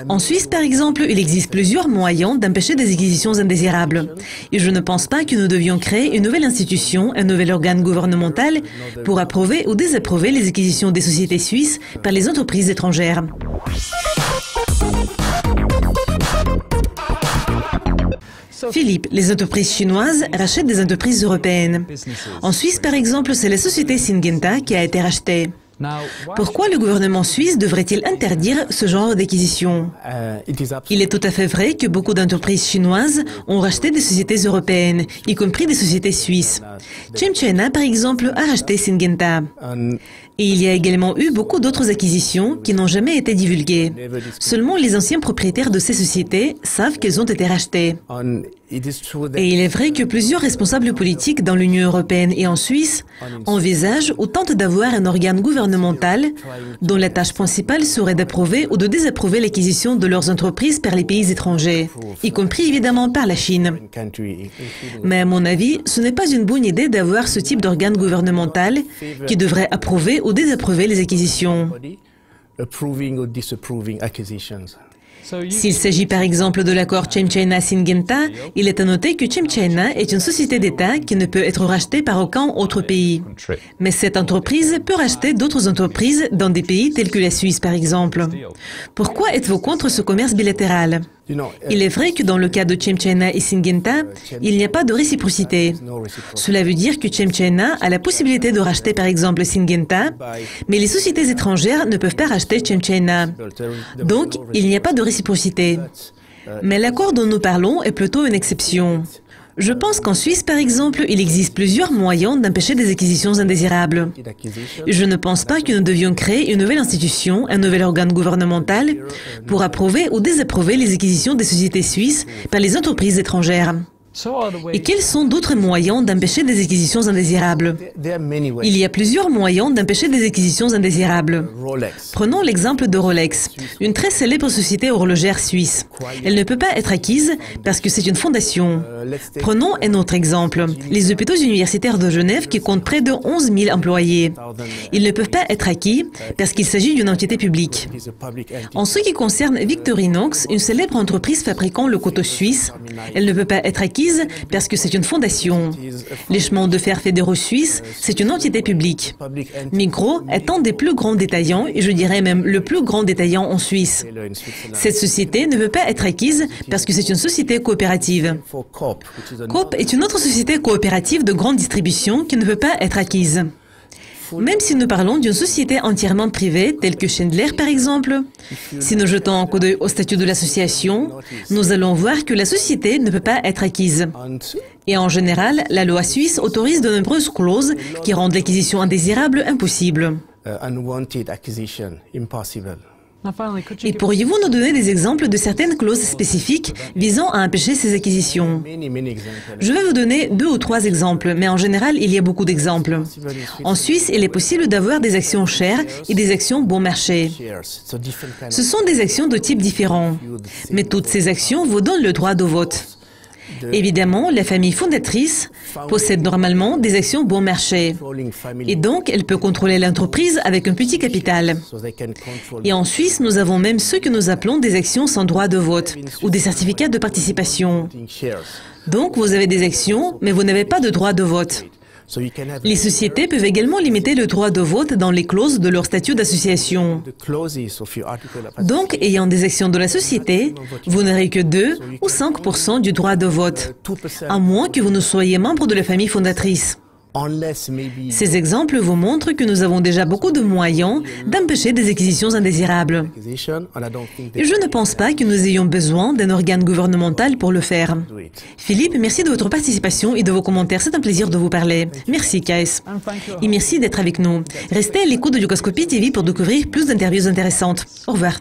En Suisse, par exemple, il existe plusieurs moyens d'empêcher des acquisitions indésirables. Et je ne pense pas que nous devions créer une nouvelle institution, un nouvel organe gouvernemental pour approuver ou désapprouver les acquisitions des sociétés suisses par les entreprises étrangères. Philippe, les entreprises chinoises rachètent des entreprises européennes. En Suisse, par exemple, c'est la société Syngenta qui a été rachetée. Pourquoi le gouvernement suisse devrait-il interdire ce genre d'acquisition? Il est tout à fait vrai que beaucoup d'entreprises chinoises ont racheté des sociétés européennes, y compris des sociétés suisses. ChemChina, par exemple, a racheté Syngenta. Et il y a également eu beaucoup d'autres acquisitions qui n'ont jamais été divulguées. Seulement les anciens propriétaires de ces sociétés savent qu'elles ont été rachetées. Et il est vrai que plusieurs responsables politiques dans l'Union européenne et en Suisse envisagent ou tentent d'avoir un organe gouvernemental dont la tâche principale serait d'approuver ou de désapprouver l'acquisition de leurs entreprises par les pays étrangers, y compris évidemment par la Chine. Mais à mon avis, ce n'est pas une bonne idée d'avoir ce type d'organe gouvernemental qui devrait approuver ou désapprouver les acquisitions. S'il s'agit par exemple de l'accord ChemChina-Syngenta, il est à noter que ChemChina est une société d'État qui ne peut être rachetée par aucun autre pays. Mais cette entreprise peut racheter d'autres entreprises dans des pays tels que la Suisse par exemple. Pourquoi êtes-vous contre ce commerce bilatéral? Il est vrai que dans le cas de ChemChina et Syngenta, il n'y a pas de réciprocité. Cela veut dire que ChemChina a la possibilité de racheter par exemple Syngenta, mais les sociétés étrangères ne peuvent pas racheter ChemChina. Donc, il n'y a pas de réciprocité. Mais l'accord dont nous parlons est plutôt une exception. Je pense qu'en Suisse, par exemple, il existe plusieurs moyens d'empêcher des acquisitions indésirables. Je ne pense pas que nous devions créer une nouvelle institution, un nouvel organe gouvernemental, pour approuver ou désapprouver les acquisitions des sociétés suisses par les entreprises étrangères. Et quels sont d'autres moyens d'empêcher des acquisitions indésirables? Il y a plusieurs moyens d'empêcher des acquisitions indésirables. Prenons l'exemple de Rolex, une très célèbre société horlogère suisse. Elle ne peut pas être acquise parce que c'est une fondation. Prenons un autre exemple, les hôpitaux universitaires de Genève qui comptent près de 11 000 employés. Ils ne peuvent pas être acquis parce qu'il s'agit d'une entité publique. En ce qui concerne Victorinox, une célèbre entreprise fabriquant le couteau suisse, elle ne peut pas être acquise parce que c'est une fondation. Les chemins de fer fédéraux suisses, c'est une entité publique. Migros est un des plus grands détaillants, et je dirais même le plus grand détaillant en Suisse. Cette société ne peut pas être acquise parce que c'est une société coopérative. Coop est une autre société coopérative de grande distribution qui ne peut pas être acquise. Même si nous parlons d'une société entièrement privée, telle que Schindler par exemple, si nous jetons un coup d'œil au statut de l'association, nous allons voir que la société ne peut pas être acquise. Et en général, la loi suisse autorise de nombreuses clauses qui rendent l'acquisition indésirable impossible. Et pourriez-vous nous donner des exemples de certaines clauses spécifiques visant à empêcher ces acquisitions? Je vais vous donner 2 ou 3 exemples, mais en général, il y a beaucoup d'exemples. En Suisse, il est possible d'avoir des actions chères et des actions bon marché. Ce sont des actions de type différent, mais toutes ces actions vous donnent le droit de vote. Évidemment, la famille fondatrice possède normalement des actions bon marché et donc elle peut contrôler l'entreprise avec un petit capital. Et en Suisse, nous avons même ce que nous appelons des actions sans droit de vote ou des certificats de participation. Donc vous avez des actions, mais vous n'avez pas de droit de vote. Les sociétés peuvent également limiter le droit de vote dans les clauses de leur statut d'association. Donc, ayant des actions de la société, vous n'aurez que 2 ou 5% du droit de vote, à moins que vous ne soyez membre de la famille fondatrice. Ces exemples vous montrent que nous avons déjà beaucoup de moyens d'empêcher des acquisitions indésirables. Et je ne pense pas que nous ayons besoin d'un organe gouvernemental pour le faire. Philippe, merci de votre participation et de vos commentaires. C'est un plaisir de vous parler. Merci, Kaes. Et merci d'être avec nous. Restez à l'écoute de Dukascopy TV pour découvrir plus d'interviews intéressantes. Au revoir.